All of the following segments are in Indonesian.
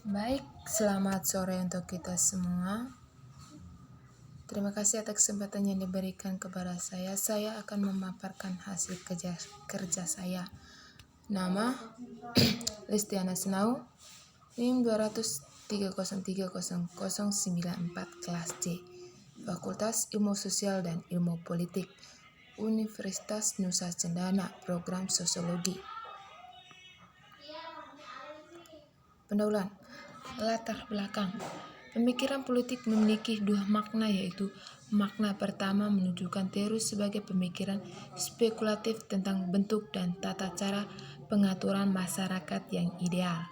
Baik, selamat sore untuk kita semua. Terima kasih atas kesempatan yang diberikan kepada saya. Saya akan memaparkan hasil kerja saya. Nama Listiana Senau, NIM 203030094 kelas C, Fakultas Ilmu Sosial dan Ilmu Politik, Universitas Nusa Cendana, Program Sosiologi. Pendahuluan. Latar belakang. Pemikiran politik memiliki dua makna, yaitu makna pertama menunjukkan teori sebagai pemikiran spekulatif tentang bentuk dan tata cara pengaturan masyarakat yang ideal.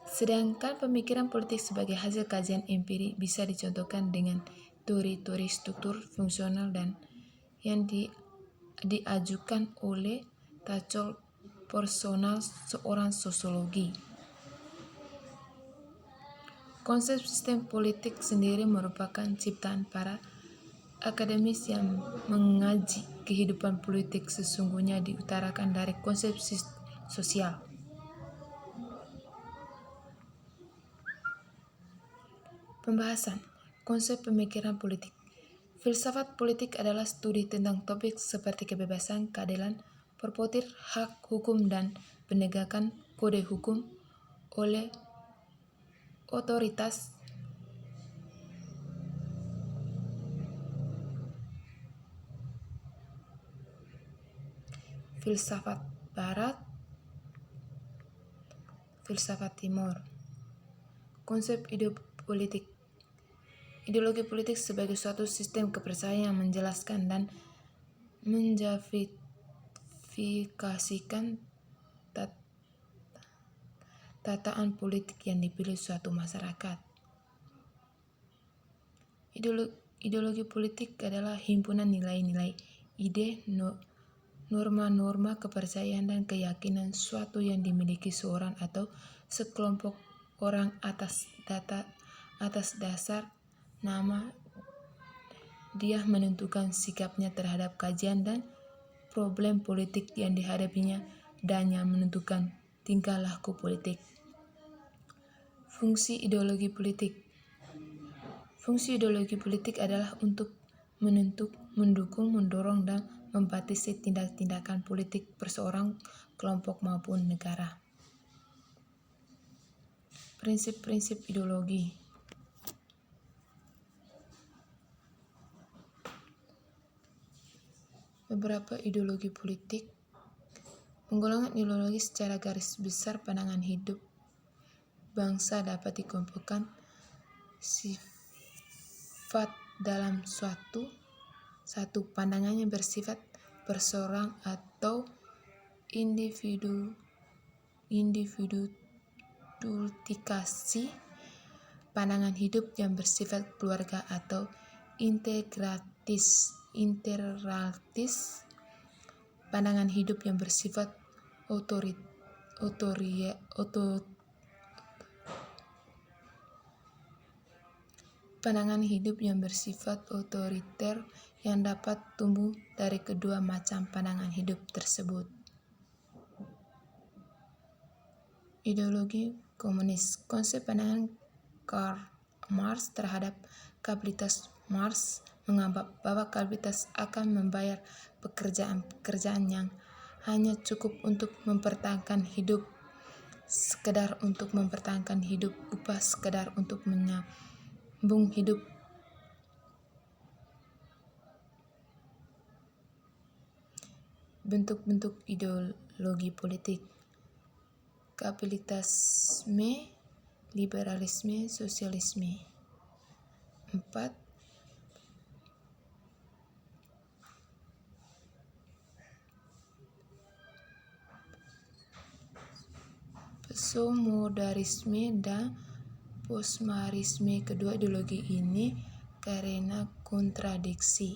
Sedangkan pemikiran politik sebagai hasil kajian empiri bisa dicontohkan dengan teori-teori struktur fungsional dan yang diajukan oleh Tacol personal seorang sosiologi. Konsep sistem politik sendiri merupakan ciptaan para akademis yang mengaji kehidupan politik, sesungguhnya diutarakan dari konsep sosial. Pembahasan konsep pemikiran politik. Filsafat politik adalah studi tentang topik seperti kebebasan, keadilan, berpolitik, hak hukum, dan penegakan kode hukum oleh otoritas filsafat barat, filsafat timur. Konsep politik. Ideologi politik sebagai suatu sistem kepercayaan yang menjelaskan dan menjustifikasikan tataan politik yang dipilih suatu masyarakat. Ideologi politik adalah himpunan nilai-nilai, ide, norma-norma, kepercayaan, dan keyakinan suatu yang dimiliki seorang atau sekelompok orang atas dasar nama dia menentukan sikapnya terhadap kajian dan problem politik yang dihadapinya dan yang menentukan tingkah laku politik. Fungsi ideologi politik. Fungsi ideologi politik adalah untuk mendukung, mendorong, dan membatasi tindakan politik perseorang, kelompok maupun negara. Prinsip-prinsip ideologi. Beberapa ideologi politik. Penggolongan ideologi secara garis besar pandangan hidup bangsa dapat dikelompokkan sifat dalam satu pandangannya bersifat perseorang atau individualitikasi, pandangan hidup yang bersifat keluarga atau integralis, pandangan hidup yang bersifat pandangan hidup yang bersifat otoriter yang dapat tumbuh dari kedua macam pandangan hidup tersebut. Ideologi komunis. Konsep pandangan Karl Marx terhadap kapitalitas. Marx menganggap bahwa kapitalitas akan membayar pekerjaan yang hanya cukup untuk mempertahankan hidup, sekedar untuk mempertahankan hidup, upah sekedar untuk menyambung hidup. Bentuk-bentuk ideologi politik. Kapitalisme, liberalisme, sosialisme. 4. Postmodernisme dan postmodernisme. Kedua ideologi ini karena kontradiksi.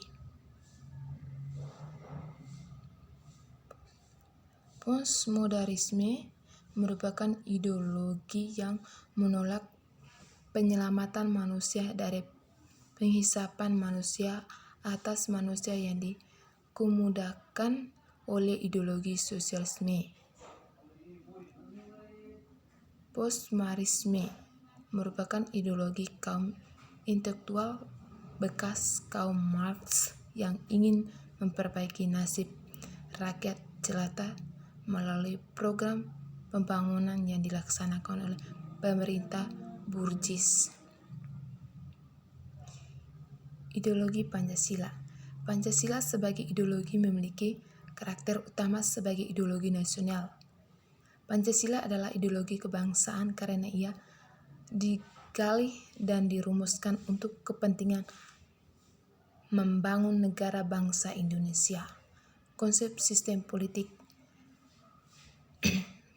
Postmodernisme merupakan ideologi yang menolak penyelamatan manusia dari penghisapan manusia atas manusia yang dikemudakan oleh ideologi sosialisme. Postmarxisme merupakan ideologi kaum intelektual bekas kaum Marx yang ingin memperbaiki nasib rakyat jelata melalui program pembangunan yang dilaksanakan oleh pemerintah Burgis. Ideologi Pancasila. Pancasila sebagai ideologi memiliki karakter utama sebagai ideologi nasional. Pancasila adalah ideologi kebangsaan karena ia digali dan dirumuskan untuk kepentingan membangun negara bangsa Indonesia. Konsep sistem politik.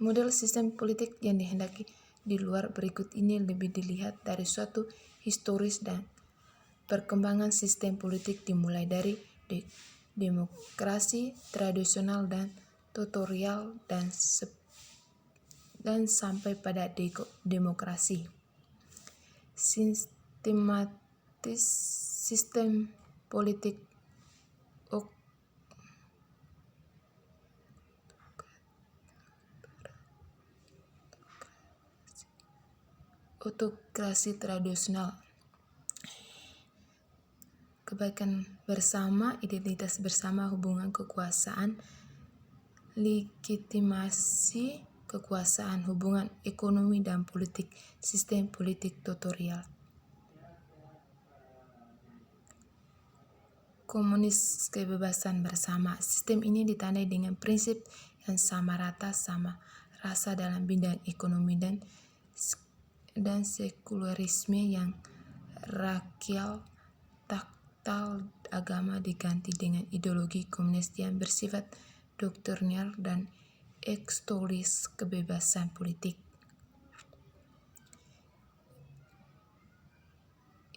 Model sistem politik yang dihendaki di luar berikut ini lebih dilihat dari suatu historis dan perkembangan sistem politik dimulai dari demokrasi tradisional dan tutorial dan sampai pada demokrasi. Sistematis sistem politik autokrasi tradisional. Kebaikan bersama, identitas bersama, hubungan kekuasaan, legitimasi kekuasaan, hubungan ekonomi dan politik, sistem politik tutorial. Komunis kebebasan bersama. Sistem ini ditandai dengan prinsip yang sama rata, sama rasa dalam bidang ekonomi dan sekularisme yang rakial, taktal, agama diganti dengan ideologi komunis yang bersifat doktrinal dan ekstoris kebebasan politik.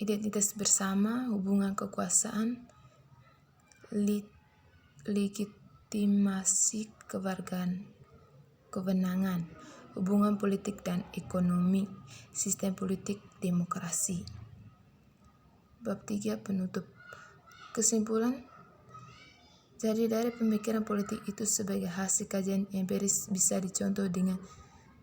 Identitas bersama, hubungan kekuasaan, legitimasi kewenangan, hubungan politik dan ekonomi, sistem politik demokrasi. Bab 3 penutup. Kesimpulan. Jadi dari pemikiran politik itu sebagai hasil kajian empiris bisa dicontoh dengan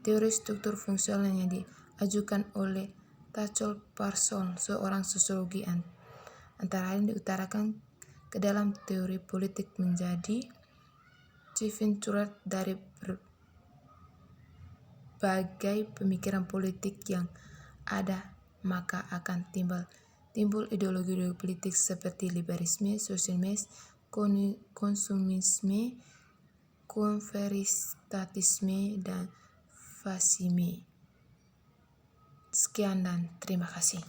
teori struktur fungsional yang diajukan oleh Tacol Parson, seorang sosiologi, antara lain diutarakan ke dalam teori politik menjadi Civincurhat dari berbagai pemikiran politik yang ada, maka akan timbul ideologi politik seperti liberalisme, sosialisme, konsumisme, konservatisme, dan fasisme. Sekian dan terima kasih.